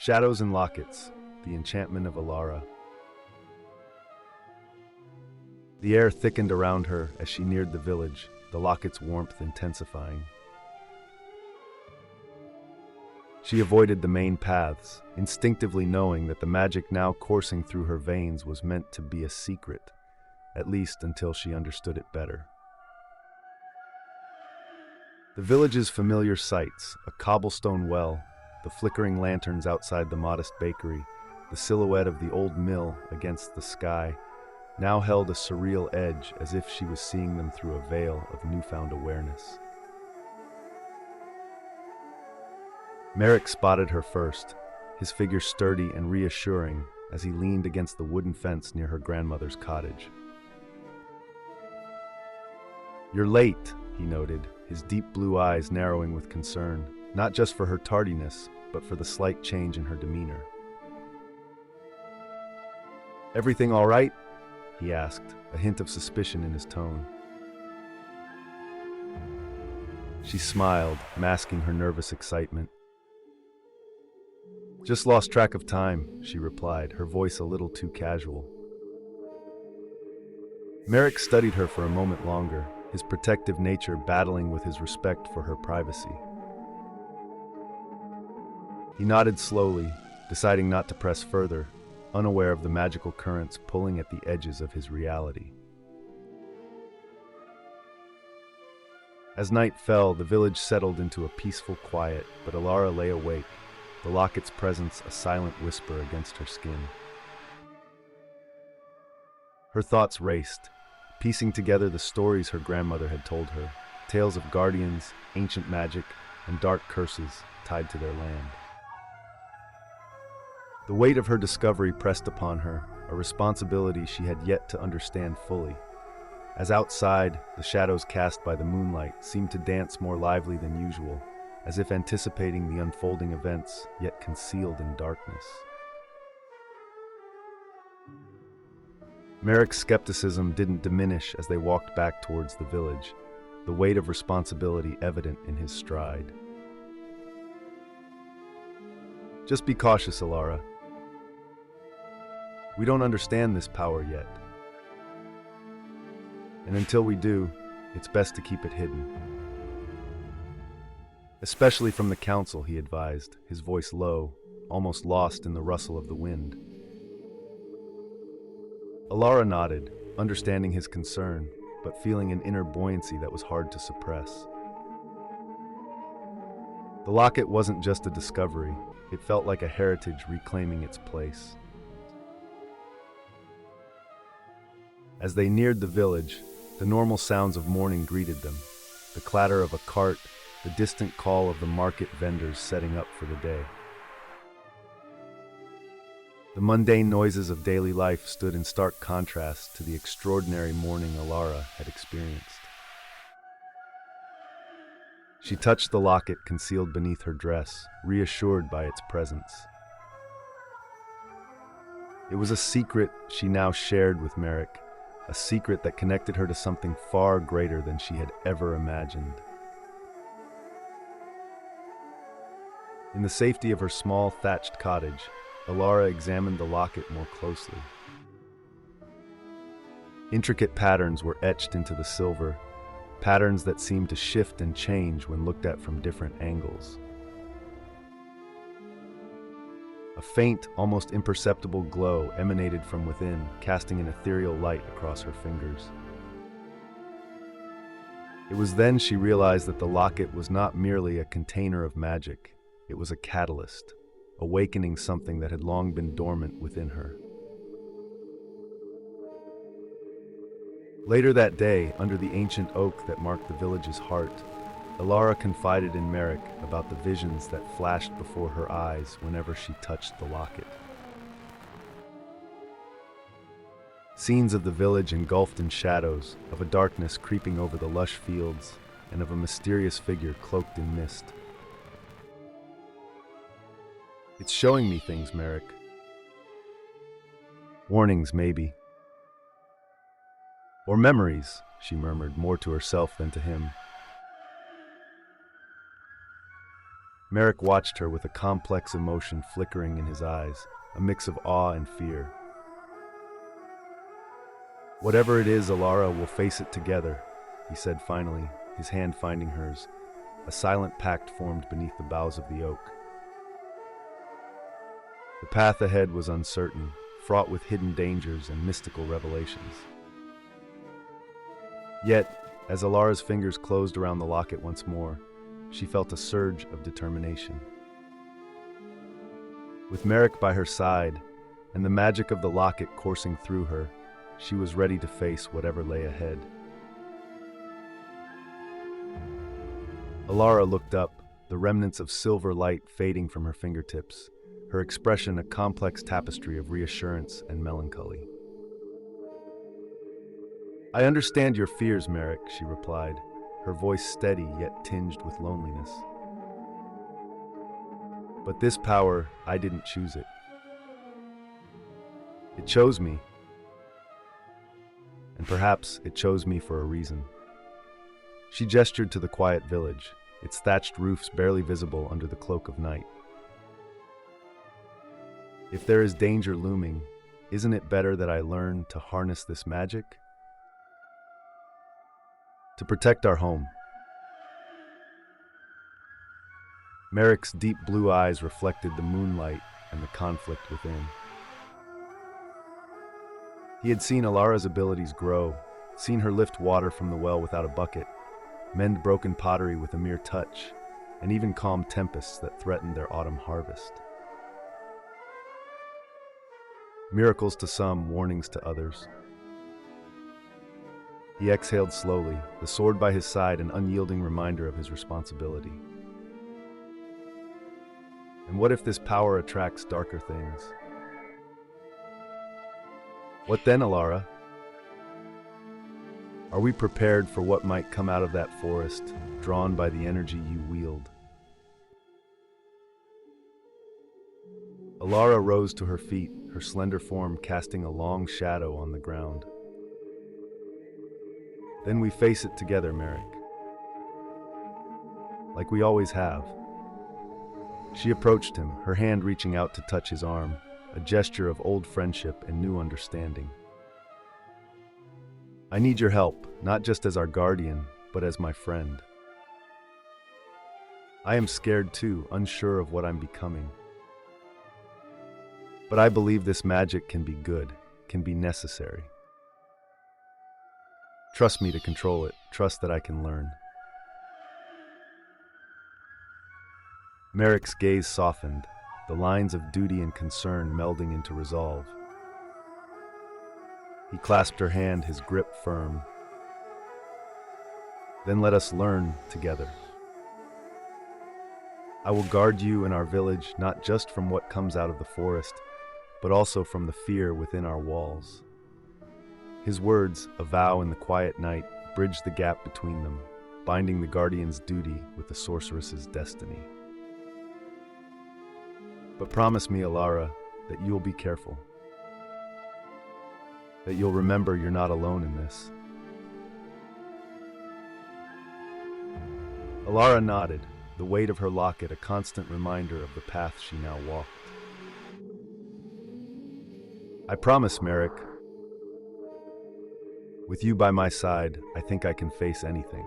Shadows and Lockets, the Enchantment of Elara. The air thickened around her as she neared the village, the locket's warmth intensifying. She avoided the main paths, instinctively knowing that the magic now coursing through her veins was meant to be a secret, at least until she understood it better. The village's familiar sights, a cobblestone well, the flickering lanterns outside the modest bakery, the silhouette of the old mill against the sky, now held a surreal edge as if she was seeing them through a veil of newfound awareness. Merrick spotted her first, his figure sturdy and reassuring as he leaned against the wooden fence near her grandmother's cottage. "You're late," he noted, his deep blue eyes narrowing with concern, not just for her tardiness, but for the slight change in her demeanor. "Everything all right?" he asked, a hint of suspicion in his tone. She smiled, masking her nervous excitement. "Just lost track of time," she replied, her voice a little too casual. Merrick studied her for a moment longer, his protective nature battling with his respect for her privacy. He nodded slowly, deciding not to press further, unaware of the magical currents pulling at the edges of his reality. As night fell, the village settled into a peaceful quiet, but Elara lay awake, the locket's presence a silent whisper against her skin. Her thoughts raced, piecing together the stories her grandmother had told her, tales of guardians, ancient magic, and dark curses tied to their land. The weight of her discovery pressed upon her, a responsibility she had yet to understand fully. As outside, the shadows cast by the moonlight seemed to dance more lively than usual, as if anticipating the unfolding events, yet concealed in darkness. Merrick's skepticism didn't diminish as they walked back towards the village, the weight of responsibility evident in his stride. "Just be cautious, Elara. We don't understand this power yet. And until we do, it's best to keep it hidden. Especially from the council," he advised, his voice low, almost lost in the rustle of the wind. Elara nodded, understanding his concern, but feeling an inner buoyancy that was hard to suppress. The locket wasn't just a discovery, it felt like a heritage reclaiming its place. As they neared the village, the normal sounds of morning greeted them, the clatter of a cart, the distant call of the market vendors setting up for the day. The mundane noises of daily life stood in stark contrast to the extraordinary morning Elara had experienced. She touched the locket concealed beneath her dress, reassured by its presence. It was a secret she now shared with Merrick, a secret that connected her to something far greater than she had ever imagined. In the safety of her small thatched cottage, Elara examined the locket more closely. Intricate patterns were etched into the silver, patterns that seemed to shift and change when looked at from different angles. A faint, almost imperceptible glow emanated from within, casting an ethereal light across her fingers. It was then she realized that the locket was not merely a container of magic, it was a catalyst, awakening something that had long been dormant within her. Later that day, under the ancient oak that marked the village's heart, Elara confided in Merrick about the visions that flashed before her eyes whenever she touched the locket. Scenes of the village engulfed in shadows, of a darkness creeping over the lush fields, and of a mysterious figure cloaked in mist. "It's showing me things, Merrick. Warnings, maybe. Or memories," she murmured, more to herself than to him. Merrick watched her with a complex emotion flickering in his eyes, a mix of awe and fear. "Whatever it is, Elara, we'll face it together," he said finally, his hand finding hers. A silent pact formed beneath the boughs of the oak. The path ahead was uncertain, fraught with hidden dangers and mystical revelations. Yet, as Elara's fingers closed around the locket once more, she felt a surge of determination. With Merrick by her side, and the magic of the locket coursing through her, she was ready to face whatever lay ahead. Elara looked up, the remnants of silver light fading from her fingertips, her expression a complex tapestry of reassurance and melancholy. "I understand your fears, Merrick," she replied, her voice steady yet tinged with loneliness. "But this power, I didn't choose it. It chose me. And perhaps it chose me for a reason." She gestured to the quiet village, its thatched roofs barely visible under the cloak of night. "If there is danger looming, isn't it better that I learn to harness this magic? To protect our home." Merrick's deep blue eyes reflected the moonlight and the conflict within. He had seen Elara's abilities grow, seen her lift water from the well without a bucket, mend broken pottery with a mere touch, and even calm tempests that threatened their autumn harvest. Miracles to some, warnings to others. He exhaled slowly, the sword by his side an unyielding reminder of his responsibility. And what if this power attracts darker things? What then, Elara? Are we prepared for what might come out of that forest, drawn by the energy you wield? Elara rose to her feet, her slender form casting a long shadow on the ground. "Then we face it together, Merrick. Like we always have." She approached him, her hand reaching out to touch his arm, a gesture of old friendship and new understanding. "I need your help, not just as our guardian, but as my friend. I am scared too, unsure of what I'm becoming. But I believe this magic can be good, can be necessary. Trust me to control it, trust that I can learn." Merrick's gaze softened, the lines of duty and concern melding into resolve. He clasped her hand, his grip firm. "Then let us learn together. I will guard you and our village not just from what comes out of the forest, but also from the fear within our walls." His words, a vow in the quiet night, bridged the gap between them, binding the guardian's duty with the sorceress's destiny. "But promise me, Elara, that you'll be careful. That you'll remember you're not alone in this." Elara nodded, the weight of her locket a constant reminder of the path she now walked. "I promise, Merrick. With you by my side, I think I can face anything."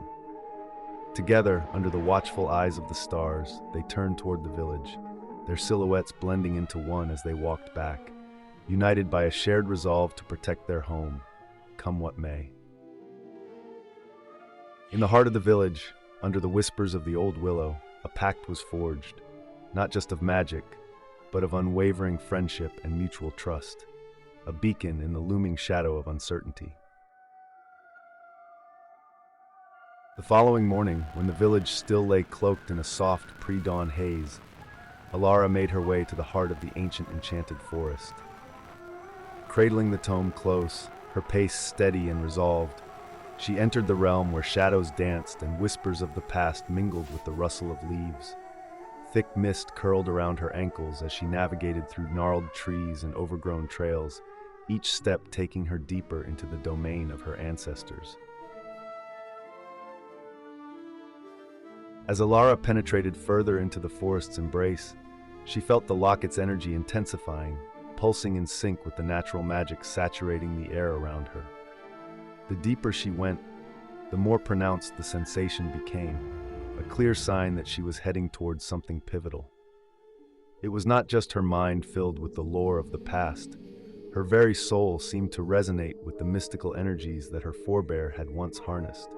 Together, under the watchful eyes of the stars, they turned toward the village, their silhouettes blending into one as they walked back, united by a shared resolve to protect their home, come what may. In the heart of the village, under the whispers of the old willow, a pact was forged, not just of magic, but of unwavering friendship and mutual trust, a beacon in the looming shadow of uncertainty. The following morning, when the village still lay cloaked in a soft pre-dawn haze, Elara made her way to the heart of the ancient enchanted forest. Cradling the tome close, her pace steady and resolved, she entered the realm where shadows danced and whispers of the past mingled with the rustle of leaves. Thick mist curled around her ankles as she navigated through gnarled trees and overgrown trails, each step taking her deeper into the domain of her ancestors. As Elara penetrated further into the forest's embrace, she felt the locket's energy intensifying, pulsing in sync with the natural magic saturating the air around her. The deeper she went, the more pronounced the sensation became, a clear sign that she was heading towards something pivotal. It was not just her mind filled with the lore of the past. Her very soul seemed to resonate with the mystical energies that her forebear had once harnessed.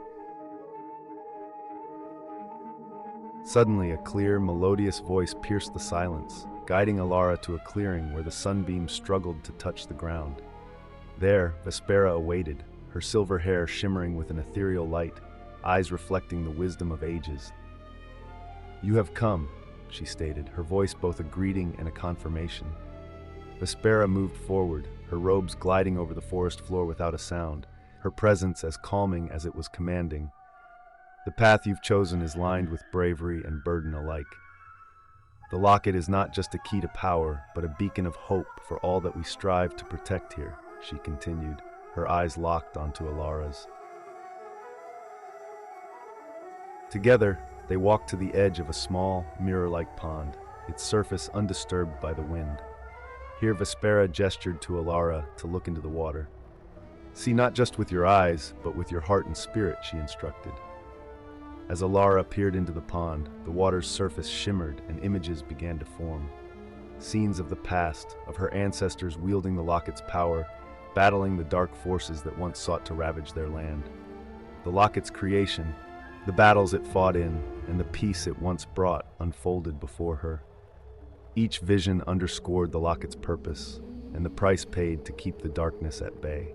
Suddenly, a clear, melodious voice pierced the silence, guiding Elara to a clearing where the sunbeams struggled to touch the ground. There, Vespera awaited, her silver hair shimmering with an ethereal light, eyes reflecting the wisdom of ages. "You have come," she stated, her voice both a greeting and a confirmation. Vespera moved forward, her robes gliding over the forest floor without a sound, her presence as calming as it was commanding. "The path you've chosen is lined with bravery and burden alike. The locket is not just a key to power, but a beacon of hope for all that we strive to protect here," she continued, her eyes locked onto Elara's. Together, they walked to the edge of a small, mirror-like pond, its surface undisturbed by the wind. Here Vespera gestured to Elara to look into the water. "See not just with your eyes, but with your heart and spirit," she instructed. As Elara peered into the pond, the water's surface shimmered and images began to form. Scenes of the past, of her ancestors wielding the locket's power, battling the dark forces that once sought to ravage their land. The locket's creation, the battles it fought in, and the peace it once brought unfolded before her. Each vision underscored the locket's purpose and the price paid to keep the darkness at bay.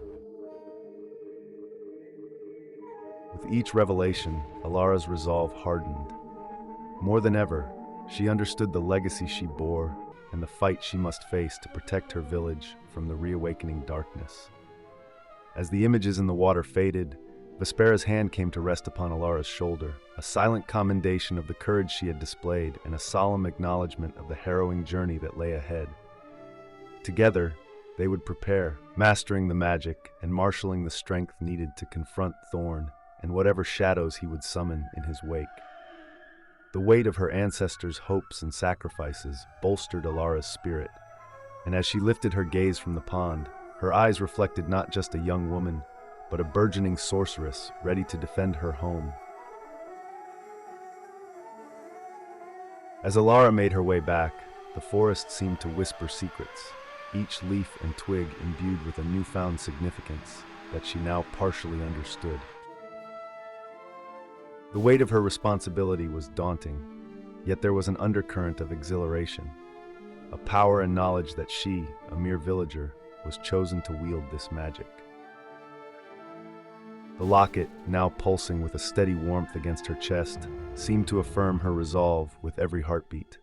With each revelation, Elara's resolve hardened. More than ever, she understood the legacy she bore and the fight she must face to protect her village from the reawakening darkness. As the images in the water faded, Vespera's hand came to rest upon Elara's shoulder, a silent commendation of the courage she had displayed and a solemn acknowledgement of the harrowing journey that lay ahead. Together, they would prepare, mastering the magic and marshaling the strength needed to confront Thorn and whatever shadows he would summon in his wake. The weight of her ancestors' hopes and sacrifices bolstered Elara's spirit, and as she lifted her gaze from the pond, her eyes reflected not just a young woman, but a burgeoning sorceress ready to defend her home. As Elara made her way back, the forest seemed to whisper secrets, each leaf and twig imbued with a newfound significance that she now partially understood. The weight of her responsibility was daunting, yet there was an undercurrent of exhilaration, a power and knowledge that she, a mere villager, was chosen to wield this magic. The locket, now pulsing with a steady warmth against her chest, seemed to affirm her resolve with every heartbeat.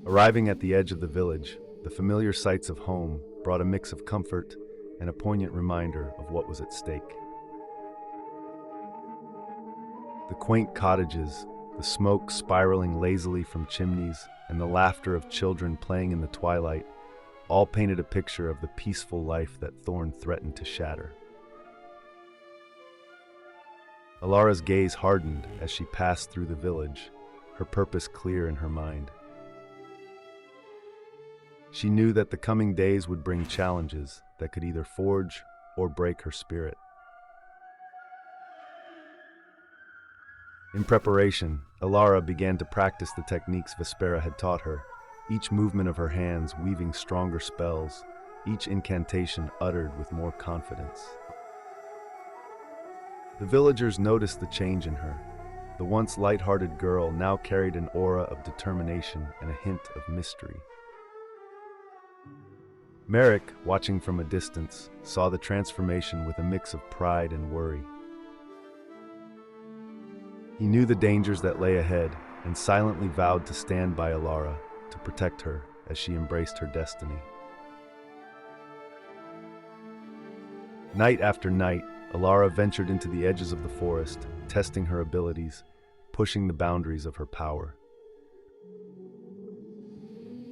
Arriving at the edge of the village, the familiar sights of home brought a mix of comfort and a poignant reminder of what was at stake. The quaint cottages, the smoke spiraling lazily from chimneys, and the laughter of children playing in the twilight all painted a picture of the peaceful life that Thorn threatened to shatter. Elara's gaze hardened as she passed through the village, her purpose clear in her mind. She knew that the coming days would bring challenges that could either forge or break her spirit. In preparation, Elara began to practice the techniques Vespera had taught her, each movement of her hands weaving stronger spells, each incantation uttered with more confidence. The villagers noticed the change in her. The once light-hearted girl now carried an aura of determination and a hint of mystery. Merrick, watching from a distance, saw the transformation with a mix of pride and worry. He knew the dangers that lay ahead and silently vowed to stand by Elara to protect her as she embraced her destiny. Night after night, Elara ventured into the edges of the forest, testing her abilities, pushing the boundaries of her power.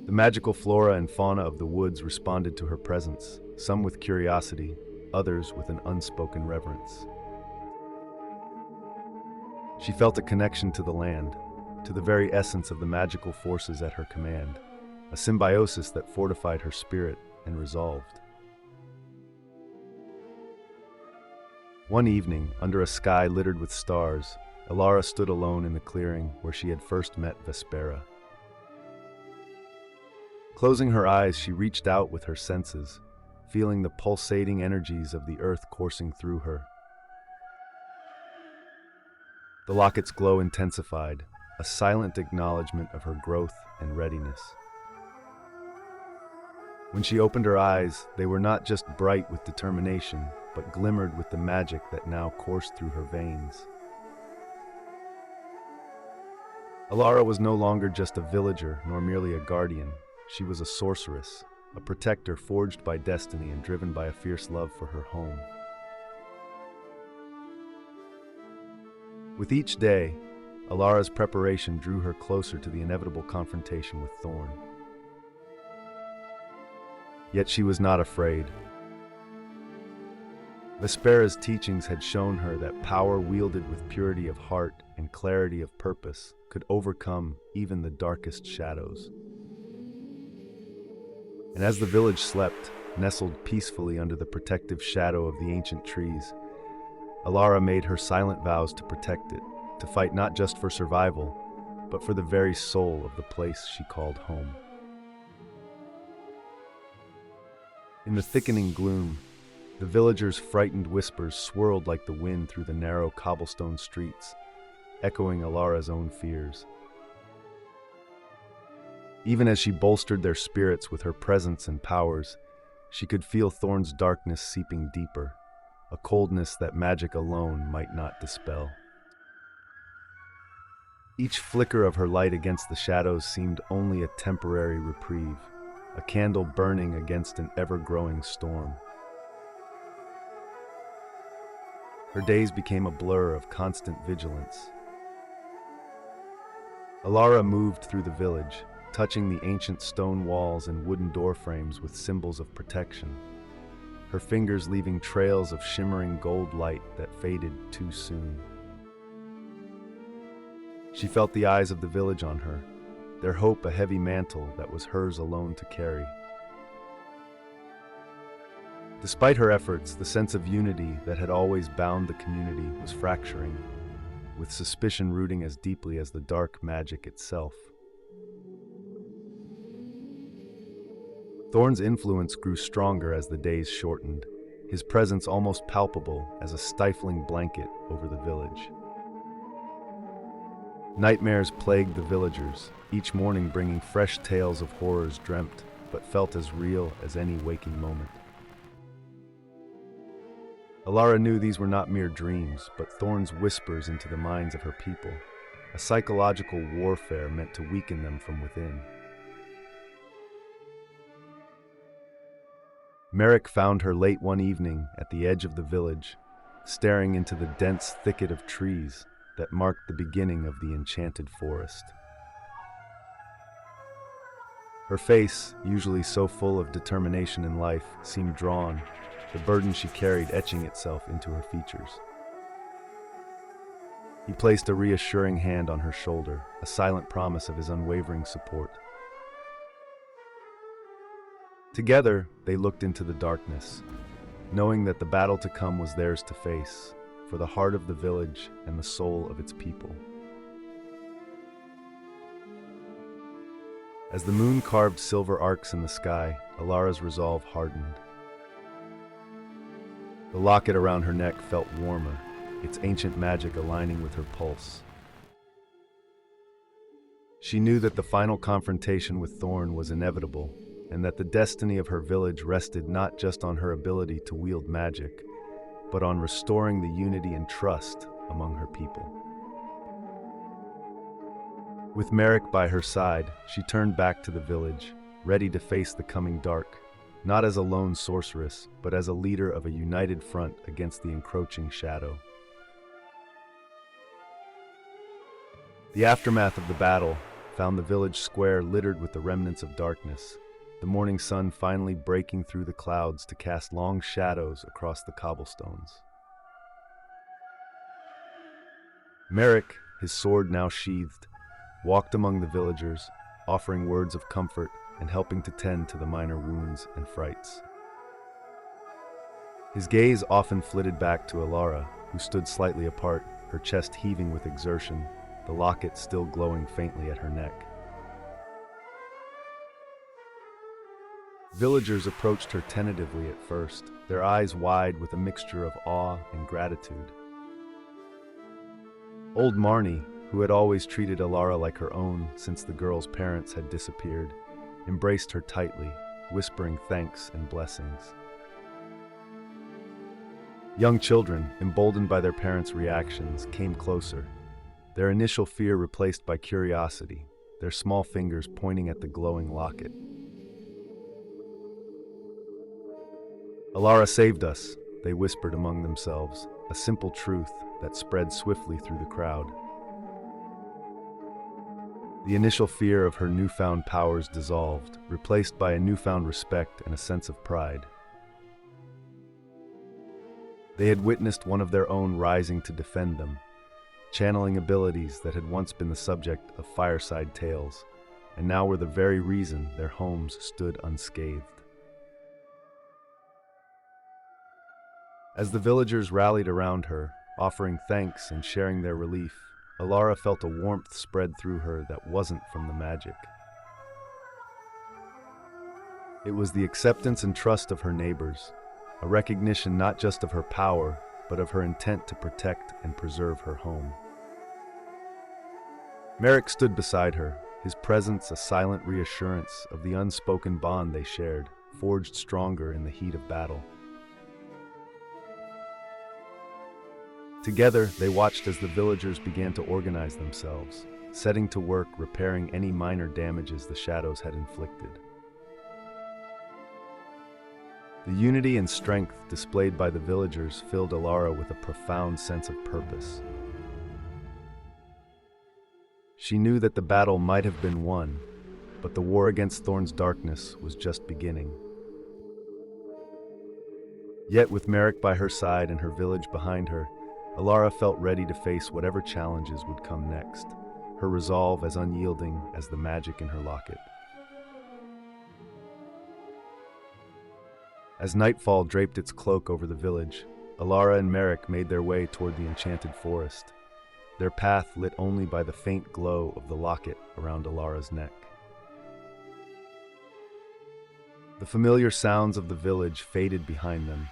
The magical flora and fauna of the woods responded to her presence, some with curiosity, others with an unspoken reverence. She felt a connection to the land, to the very essence of the magical forces at her command, a symbiosis that fortified her spirit and resolved. One evening, under a sky littered with stars, Elara stood alone in the clearing where she had first met Vespera. Closing her eyes, she reached out with her senses, feeling the pulsating energies of the earth coursing through her. The locket's glow intensified, a silent acknowledgement of her growth and readiness. When she opened her eyes, they were not just bright with determination, but glimmered with the magic that now coursed through her veins. Elara was no longer just a villager, nor merely a guardian. She was a sorceress, a protector forged by destiny and driven by a fierce love for her home. With each day, Elara's preparation drew her closer to the inevitable confrontation with Thorn. Yet she was not afraid. Vespera's teachings had shown her that power wielded with purity of heart and clarity of purpose could overcome even the darkest shadows. And as the village slept, nestled peacefully under the protective shadow of the ancient trees, Elara made her silent vows to protect it, to fight not just for survival, but for the very soul of the place she called home. In the thickening gloom, the villagers' frightened whispers swirled like the wind through the narrow cobblestone streets, echoing Elara's own fears. Even as she bolstered their spirits with her presence and powers, she could feel Thorn's darkness seeping deeper, a coldness that magic alone might not dispel. Each flicker of her light against the shadows seemed only a temporary reprieve, a candle burning against an ever-growing storm. Her days became a blur of constant vigilance. Elara moved through the village, touching the ancient stone walls and wooden door frames with symbols of protection, her fingers leaving trails of shimmering gold light that faded too soon. She felt the eyes of the village on her, their hope a heavy mantle that was hers alone to carry. Despite her efforts, the sense of unity that had always bound the community was fracturing, with suspicion rooting as deeply as the dark magic itself. Thorn's influence grew stronger as the days shortened, his presence almost palpable as a stifling blanket over the village. Nightmares plagued the villagers, each morning bringing fresh tales of horrors dreamt, but felt as real as any waking moment. Elara knew these were not mere dreams, but Thorn's whispers into the minds of her people, a psychological warfare meant to weaken them from within. Merrick found her late one evening at the edge of the village, staring into the dense thicket of trees that marked the beginning of the enchanted forest. Her face, usually so full of determination in life, seemed drawn, the burden she carried etching itself into her features. He placed a reassuring hand on her shoulder, a silent promise of his unwavering support. Together, they looked into the darkness, knowing that the battle to come was theirs to face, for the heart of the village and the soul of its people. As the moon carved silver arcs in the sky, Elara's resolve hardened. The locket around her neck felt warmer, its ancient magic aligning with her pulse. She knew that the final confrontation with Thorn was inevitable, and that the destiny of her village rested not just on her ability to wield magic, but on restoring the unity and trust among her people. With Merrick by her side, she turned back to the village, ready to face the coming dark, not as a lone sorceress, but as a leader of a united front against the encroaching shadow. The aftermath of the battle found the village square littered with the remnants of darkness, the morning sun finally breaking through the clouds to cast long shadows across the cobblestones. Merrick, his sword now sheathed, walked among the villagers, offering words of comfort and helping to tend to the minor wounds and frights. His gaze often flitted back to Elara, who stood slightly apart, her chest heaving with exertion, the locket still glowing faintly at her neck. Villagers approached her tentatively at first, their eyes wide with a mixture of awe and gratitude. Old Marnie, who had always treated Elara like her own since the girl's parents had disappeared, embraced her tightly, whispering thanks and blessings. Young children, emboldened by their parents' reactions, came closer, their initial fear replaced by curiosity, their small fingers pointing at the glowing locket. "Elara saved us," they whispered among themselves, a simple truth that spread swiftly through the crowd. The initial fear of her newfound powers dissolved, replaced by a newfound respect and a sense of pride. They had witnessed one of their own rising to defend them, channeling abilities that had once been the subject of fireside tales, and now were the very reason their homes stood unscathed. As the villagers rallied around her, offering thanks and sharing their relief, Elara felt a warmth spread through her that wasn't from the magic. It was the acceptance and trust of her neighbors, a recognition not just of her power, but of her intent to protect and preserve her home. Merrick stood beside her, his presence a silent reassurance of the unspoken bond they shared, forged stronger in the heat of battle. Together, they watched as the villagers began to organize themselves, setting to work repairing any minor damages the shadows had inflicted. The unity and strength displayed by the villagers filled Elara with a profound sense of purpose. She knew that the battle might have been won, but the war against Thorn's darkness was just beginning. Yet with Merrick by her side and her village behind her, Elara felt ready to face whatever challenges would come next, her resolve as unyielding as the magic in her locket. As nightfall draped its cloak over the village, Elara and Merrick made their way toward the enchanted forest, their path lit only by the faint glow of the locket around Elara's neck. The familiar sounds of the village faded behind them,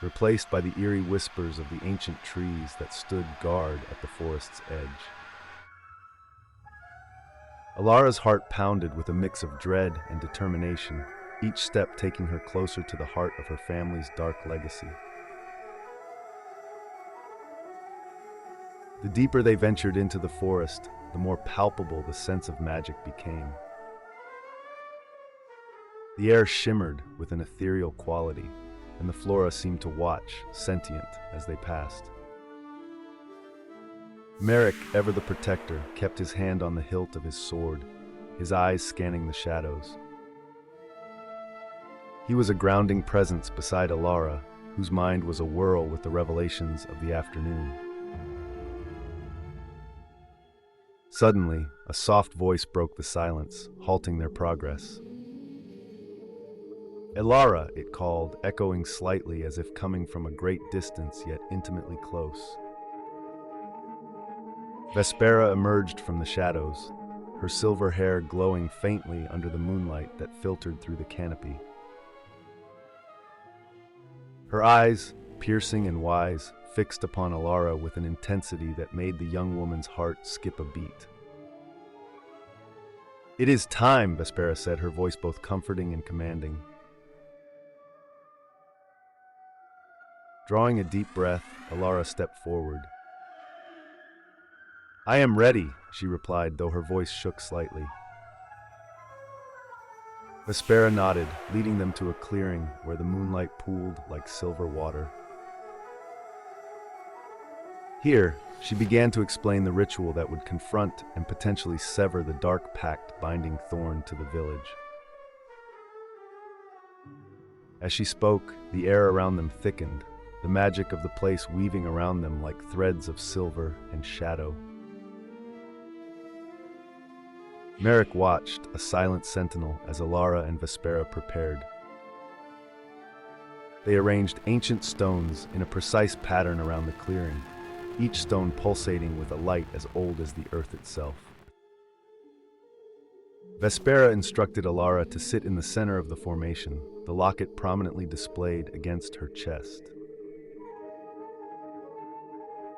replaced by the eerie whispers of the ancient trees that stood guard at the forest's edge. Elara's heart pounded with a mix of dread and determination, each step taking her closer to the heart of her family's dark legacy. The deeper they ventured into the forest, the more palpable the sense of magic became. The air shimmered with an ethereal quality, and the flora seemed to watch, sentient, as they passed. Merrick, ever the protector, kept his hand on the hilt of his sword, his eyes scanning the shadows. He was a grounding presence beside Elara, whose mind was a whirl with the revelations of the afternoon. Suddenly, a soft voice broke the silence, halting their progress. "Elara," it called, echoing slightly as if coming from a great distance yet intimately close. Vespera emerged from the shadows, her silver hair glowing faintly under the moonlight that filtered through the canopy. Her eyes, piercing and wise, fixed upon Elara with an intensity that made the young woman's heart skip a beat. "It is time," Vespera said, her voice both comforting and commanding. Drawing a deep breath, Elara stepped forward. "I am ready," she replied, though her voice shook slightly. Vespera nodded, leading them to a clearing where the moonlight pooled like silver water. Here, she began to explain the ritual that would confront and potentially sever the dark pact binding Thorn to the village. As she spoke, the air around them thickened, the magic of the place weaving around them like threads of silver and shadow. Merrick watched, a silent sentinel, as Elara and Vespera prepared. They arranged ancient stones in a precise pattern around the clearing, each stone pulsating with a light as old as the earth itself. Vespera instructed Elara to sit in the center of the formation, the locket prominently displayed against her chest.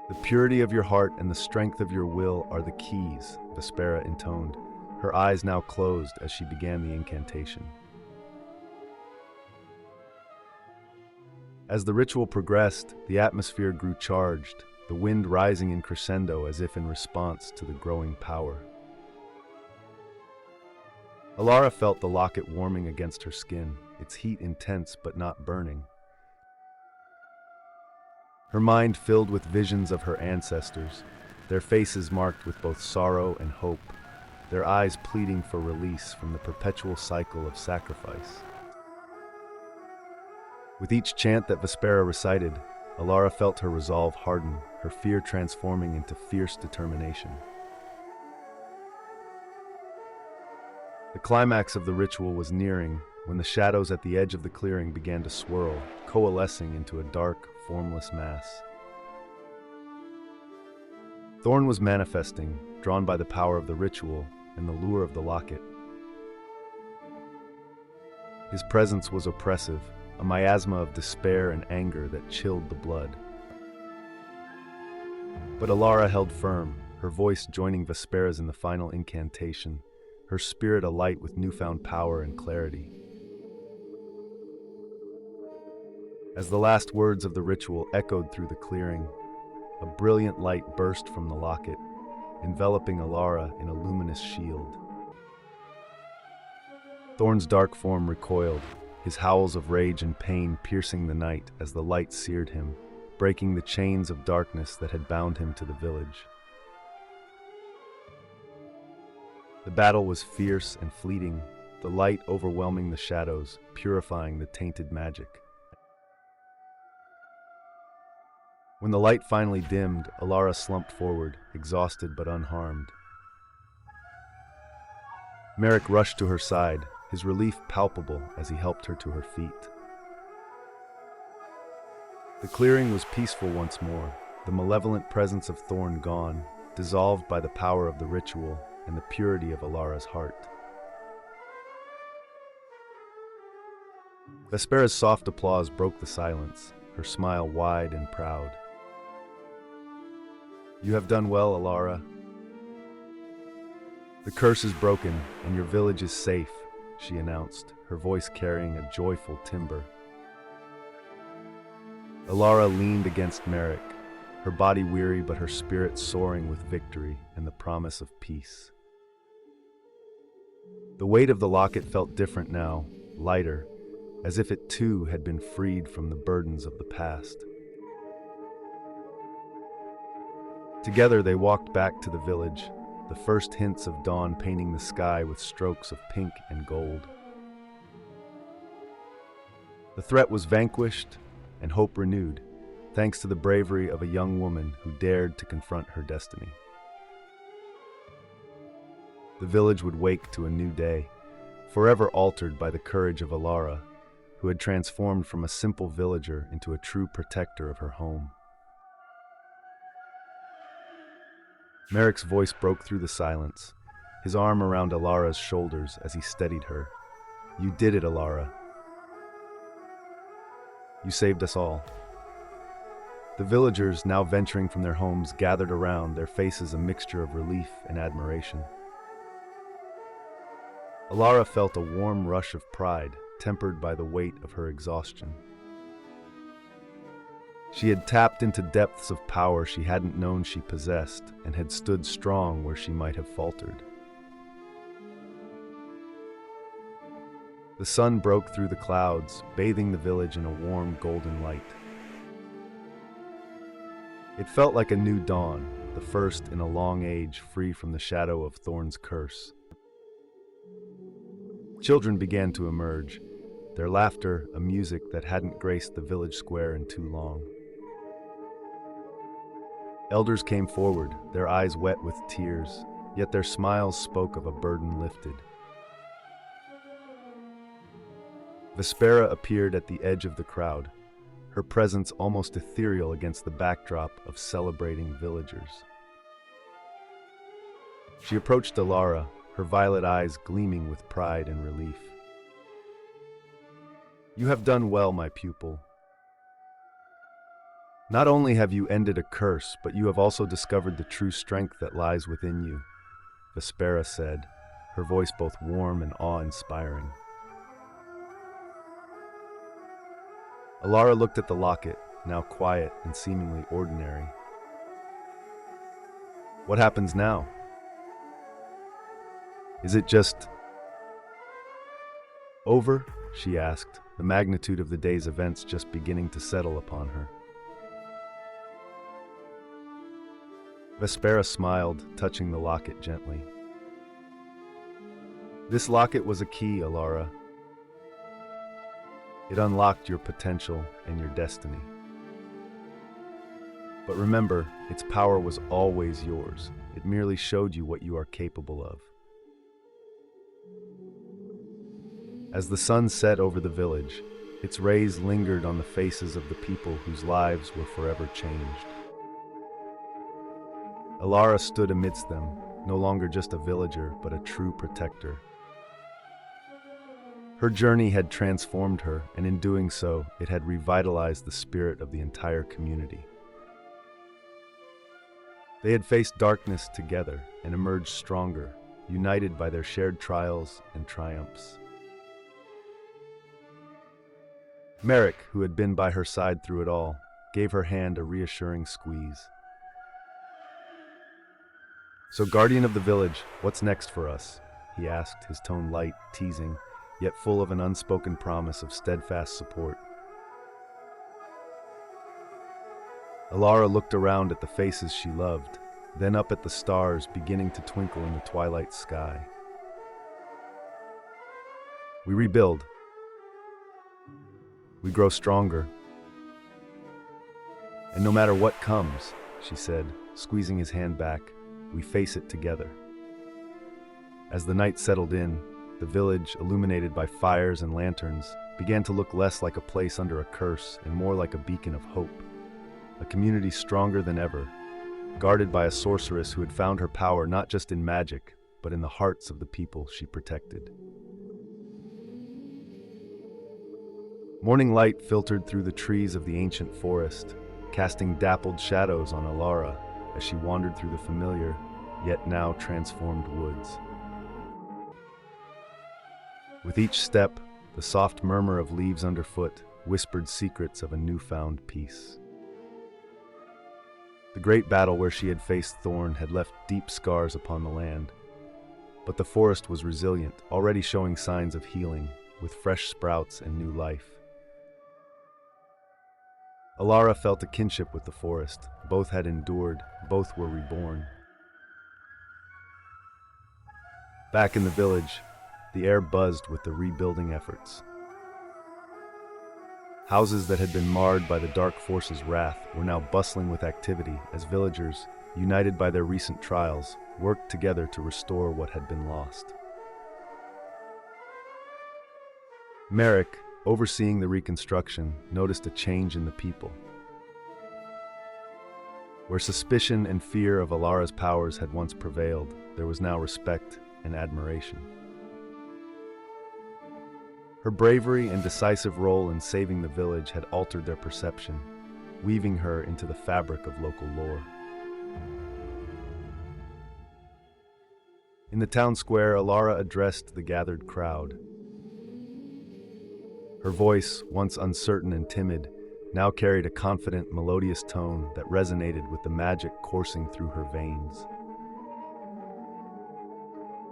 "The purity of your heart and the strength of your will are the keys," Vespera intoned, her eyes now closed as she began the incantation. As the ritual progressed, the atmosphere grew charged, the wind rising in crescendo as if in response to the growing power. Elara felt the locket warming against her skin, its heat intense but not burning. Her mind filled with visions of her ancestors, their faces marked with both sorrow and hope, their eyes pleading for release from the perpetual cycle of sacrifice. With each chant that Vespera recited, Elara felt her resolve harden, her fear transforming into fierce determination. The climax of the ritual was nearing when the shadows at the edge of the clearing began to swirl, coalescing into a dark, formless mass. Thorn was manifesting, drawn by the power of the ritual and the lure of the locket. His presence was oppressive, a miasma of despair and anger that chilled the blood. But Elara held firm, her voice joining Vespera's in the final incantation, her spirit alight with newfound power and clarity. As the last words of the ritual echoed through the clearing, a brilliant light burst from the locket, enveloping Elara in a luminous shield. Thorn's dark form recoiled, his howls of rage and pain piercing the night as the light seared him, breaking the chains of darkness that had bound him to the village. The battle was fierce and fleeting, the light overwhelming the shadows, purifying the tainted magic. When the light finally dimmed, Elara slumped forward, exhausted but unharmed. Merrick rushed to her side, his relief palpable as he helped her to her feet. The clearing was peaceful once more, the malevolent presence of Thorn gone, dissolved by the power of the ritual and the purity of Elara's heart. Vespera's soft applause broke the silence, her smile wide and proud. "You have done well, Elara. The curse is broken and your village is safe," she announced, her voice carrying a joyful timbre. Elara leaned against Merrick, her body weary but her spirit soaring with victory and the promise of peace. The weight of the locket felt different now, lighter, as if it too had been freed from the burdens of the past. Together they walked back to the village, the first hints of dawn painting the sky with strokes of pink and gold. The threat was vanquished and hope renewed, thanks to the bravery of a young woman who dared to confront her destiny. The village would wake to a new day, forever altered by the courage of Elara, who had transformed from a simple villager into a true protector of her home. Merrick's voice broke through the silence, his arm around Elara's shoulders as he steadied her. "You did it, Elara. You saved us all." The villagers, now venturing from their homes, gathered around, their faces a mixture of relief and admiration. Elara felt a warm rush of pride, tempered by the weight of her exhaustion. She had tapped into depths of power she hadn't known she possessed, and had stood strong where she might have faltered. The sun broke through the clouds, bathing the village in a warm golden light. It felt like a new dawn, the first in a long age free from the shadow of Thorn's curse. Children began to emerge, their laughter a music that hadn't graced the village square in too long. Elders came forward, their eyes wet with tears, yet their smiles spoke of a burden lifted. Vespera appeared at the edge of the crowd, her presence almost ethereal against the backdrop of celebrating villagers. She approached Elara, her violet eyes gleaming with pride and relief. "You have done well, my pupil. Not only have you ended a curse, but you have also discovered the true strength that lies within you," Vespera said, her voice both warm and awe-inspiring. Elara looked at the locket, now quiet and seemingly ordinary. "What happens now? Is it just over?" she asked, the magnitude of the day's events just beginning to settle upon her. Vespera smiled, touching the locket gently. "This locket was a key, Elara. It unlocked your potential and your destiny. But remember, its power was always yours. It merely showed you what you are capable of." As the sun set over the village, its rays lingered on the faces of the people whose lives were forever changed. Elara stood amidst them, no longer just a villager, but a true protector. Her journey had transformed her, and in doing so, it had revitalized the spirit of the entire community. They had faced darkness together and emerged stronger, united by their shared trials and triumphs. Merrick, who had been by her side through it all, gave her hand a reassuring squeeze. "So, guardian of the village, what's next for us?" he asked, his tone light, teasing, yet full of an unspoken promise of steadfast support. Elara looked around at the faces she loved, then up at the stars beginning to twinkle in the twilight sky. "We rebuild. We grow stronger. And no matter what comes," she said, squeezing his hand back, "we face it together." As the night settled in, the village, illuminated by fires and lanterns, began to look less like a place under a curse and more like a beacon of hope. A community stronger than ever, guarded by a sorceress who had found her power not just in magic, but in the hearts of the people she protected. Morning light filtered through the trees of the ancient forest, casting dappled shadows on Elara as she wandered through the familiar, yet now transformed woods. With each step, the soft murmur of leaves underfoot whispered secrets of a newfound peace. The great battle where she had faced Thorn had left deep scars upon the land, but the forest was resilient, already showing signs of healing, with fresh sprouts and new life. Elara felt a kinship with the forest. Both had endured, both were reborn. Back in the village, the air buzzed with the rebuilding efforts. Houses that had been marred by the dark force's wrath were now bustling with activity as villagers, united by their recent trials, worked together to restore what had been lost. Merrick, overseeing the reconstruction, noticed a change in the people. Where suspicion and fear of Elara's powers had once prevailed, there was now respect and admiration. Her bravery and decisive role in saving the village had altered their perception, weaving her into the fabric of local lore. In the town square, Elara addressed the gathered crowd. Her voice, once uncertain and timid, now carried a confident, melodious tone that resonated with the magic coursing through her veins.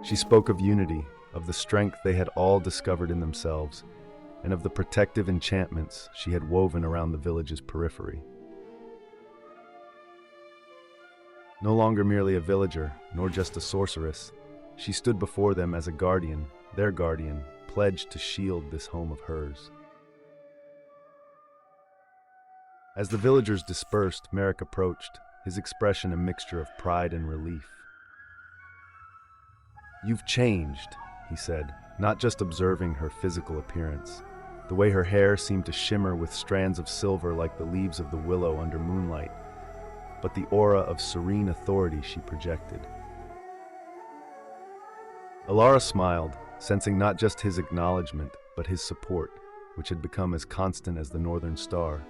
She spoke of unity, of the strength they had all discovered in themselves, and of the protective enchantments she had woven around the village's periphery. No longer merely a villager, nor just a sorceress, she stood before them as a guardian, their guardian, pledged to shield this home of hers. As the villagers dispersed, Merrick approached, his expression a mixture of pride and relief. "You've changed," he said, not just observing her physical appearance. The way her hair seemed to shimmer with strands of silver like the leaves of the willow under moonlight, but the aura of serene authority she projected. Elara smiled, sensing not just his acknowledgement, but his support, which had become as constant as the northern star.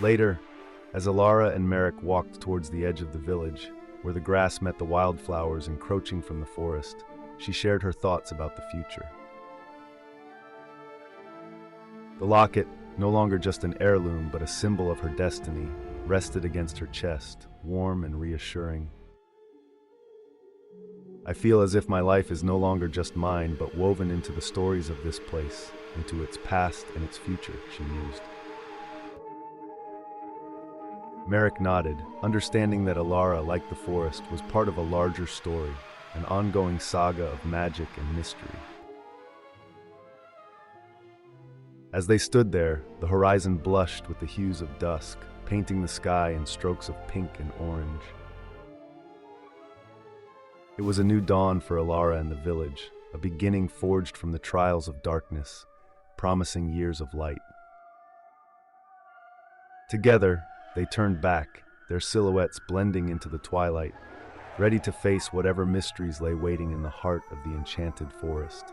Later, as Elara and Merrick walked towards the edge of the village, where the grass met the wildflowers encroaching from the forest, she shared her thoughts about the future. The locket, no longer just an heirloom but a symbol of her destiny, rested against her chest, warm and reassuring. "I feel as if my life is no longer just mine, but woven into the stories of this place, into its past and its future," she mused. Merrick nodded, understanding that Elara, like the forest, was part of a larger story, an ongoing saga of magic and mystery. As they stood there, the horizon blushed with the hues of dusk, painting the sky in strokes of pink and orange. It was a new dawn for Elara and the village, a beginning forged from the trials of darkness, promising years of light. Together, they turned back, their silhouettes blending into the twilight, ready to face whatever mysteries lay waiting in the heart of the enchanted forest.